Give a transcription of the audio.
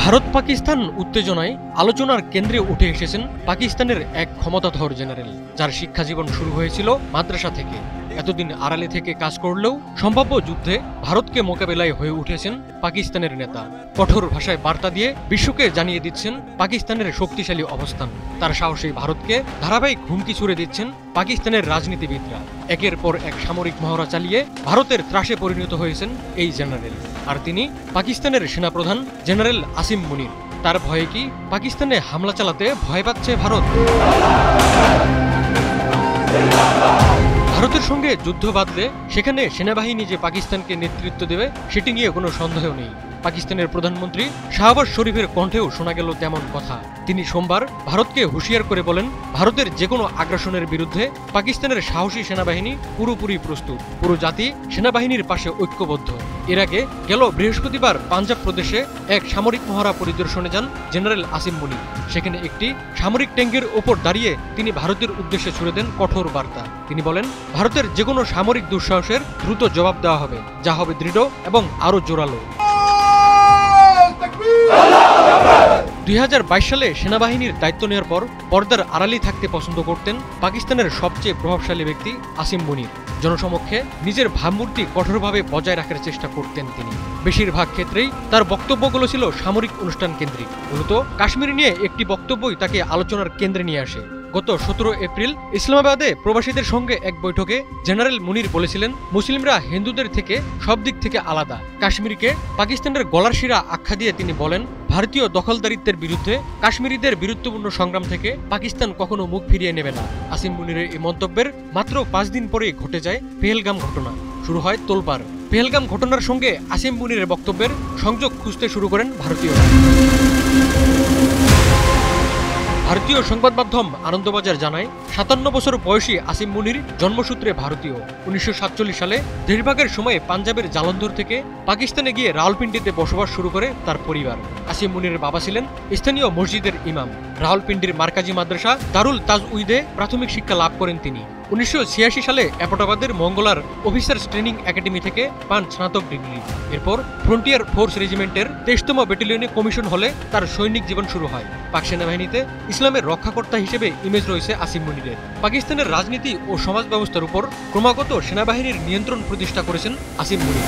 ভারত পাকিস্তান উত্তেজনায় আলোচনার কেন্দ্রে উঠে এসেছেন পাকিস্তানের এক ক্ষমতাধর জেনারেল, যার শিক্ষা জীবন শুরু হয়েছিল মাদ্রাসা থেকে। এতদিন আড়ালে থেকে কাজ করলেও সম্ভাব্য যুদ্ধে ভারতকে মোকাবেলায় হয়ে উঠেছেন পাকিস্তানের নেতা। কঠোর ভাষায় বার্তা দিয়ে বিশ্বকে জানিয়ে দিচ্ছেন পাকিস্তানের শক্তিশালী অবস্থান। তার সাহসী ভারতকে ধারাবাহিক হুমকি ছুড়ে দিচ্ছেন পাকিস্তানের রাজনীতিবিদরা। একের পর এক সামরিক মহড়া চালিয়ে ভারতের ত্রাসে পরিণত হয়েছেন এই জেনারেল। আর তিনি পাকিস্তানের সেনাপ্রধান জেনারেল আসিম মুনির। তার ভয়ে কি পাকিস্তানে হামলা চালাতে ভয় পাচ্ছে ভারত? ভারতের সঙ্গে যুদ্ধ বাঁধলে সেখানে সেনাবাহিনী যে পাকিস্তানকে নেতৃত্ব দেবে সেটি নিয়ে কোনো সন্দেহ নেই। পাকিস্তানের প্রধানমন্ত্রী শাহবাজ শরীফের কণ্ঠেও শোনা গেল তেমন কথা। তিনি সোমবার ভারতকে হুঁশিয়ার করে বলেন, ভারতের যে কোনো আগ্রাসনের বিরুদ্ধে পাকিস্তানের সাহসী সেনাবাহিনী পুরোপুরি প্রস্তুত, পুরো জাতি সেনাবাহিনীর পাশে ঐক্যবদ্ধ। এর আগে গেল বৃহস্পতিবার পাঞ্জাব প্রদেশে এক সামরিক মহড়া পরিদর্শনে যান জেনারেল আসিম মুনির। সেখানে একটি সামরিক ট্যাঙ্কের ওপর দাঁড়িয়ে তিনি ভারতের উদ্দেশ্যে ছুড়ে দেন কঠোর বার্তা। তিনি বলেন, ভারতের যে কোনো সামরিক দুঃসাহসের দ্রুত জবাব দেওয়া হবে, যা হবে দৃঢ় এবং আরও জোরালো। 2022 সালে সেনাবাহিনীর দায়িত্ব নেওয়ার পর পর্দার আড়ালেই থাকতে পছন্দ করতেন পাকিস্তানের সবচেয়ে প্রভাবশালী ব্যক্তি আসিম মুনির। জনসমক্ষে নিজের ভাবমূর্তি কঠোরভাবে বজায় রাখার চেষ্টা করতেন তিনি। বেশিরভাগ ক্ষেত্রেই তার বক্তব্যগুলো ছিল সামরিক অনুষ্ঠান কেন্দ্রিক। মূলত কাশ্মীর নিয়ে একটি বক্তব্যই তাকে আলোচনার কেন্দ্রে নিয়ে আসে। গত 17 এপ্রিল ইসলামাবাদে প্রবাসীদের সঙ্গে এক বৈঠকে জেনারেল মুনির বলেছিলেন, মুসলিমরা হিন্দুদের থেকে সব দিক থেকে আলাদা। কাশ্মীরকে পাকিস্তানের গলার শিরা আখ্যা দিয়ে তিনি বলেন, ভারতীয় দখলদারিত্বের বিরুদ্ধে কাশ্মীরিদের বীরত্বপূর্ণ সংগ্রাম থেকে পাকিস্তান কখনো মুখ ফিরিয়ে নেবে না। আসিম মুনিরের এই মন্তব্যের মাত্র 5 দিন পরেই ঘটে যায় পেহেলগাম ঘটনা। শুরু হয় তোলপাড়। পেহেলগাম ঘটনার সঙ্গে আসিম মুনিরের বক্তব্যের সংযোগ খুঁজতে শুরু করেন ভারতীয়রা। ভারতীয় সংবাদ মাধ্যম আনন্দবাজার জানায়, 57 বছর বয়সী আসিম মুনির জন্মসূত্রে ভারতীয়। 1947 সালে দেশভাগের সময়ে পাঞ্জাবের জালন্ধর থেকে পাকিস্তানে গিয়ে রাওয়ালপিন্ডিতে বসবাস শুরু করে তার পরিবার। আসিম মুনিরের বাবা ছিলেন স্থানীয় মসজিদের ইমাম। রাওয়ালপিন্ডির মার্কাজি মাদ্রাসা দারুল তাজউইদে প্রাথমিক শিক্ষা লাভ করেন তিনি। 1986 সালে অ্যাপোটাবাদের মঙ্গলার অফিসার্স ট্রেনিং একাডেমি থেকে পান স্নাতক ডিগ্রি। এরপর ফ্রন্টিয়ার ফোর্স রেজিমেন্টের 23তম ব্যাটালিয়নে কমিশন হলে তার সৈনিক জীবন শুরু হয়। পাক সেনাবাহিনীতে ইসলামের রক্ষাকর্তা হিসেবে ইমেজ রয়েছে আসিম মুনিরের। পাকিস্তানের রাজনীতি ও সমাজ ব্যবস্থার উপর ক্রমাগত সেনাবাহিনীর নিয়ন্ত্রণ প্রতিষ্ঠা করেছেন আসিম মুনির।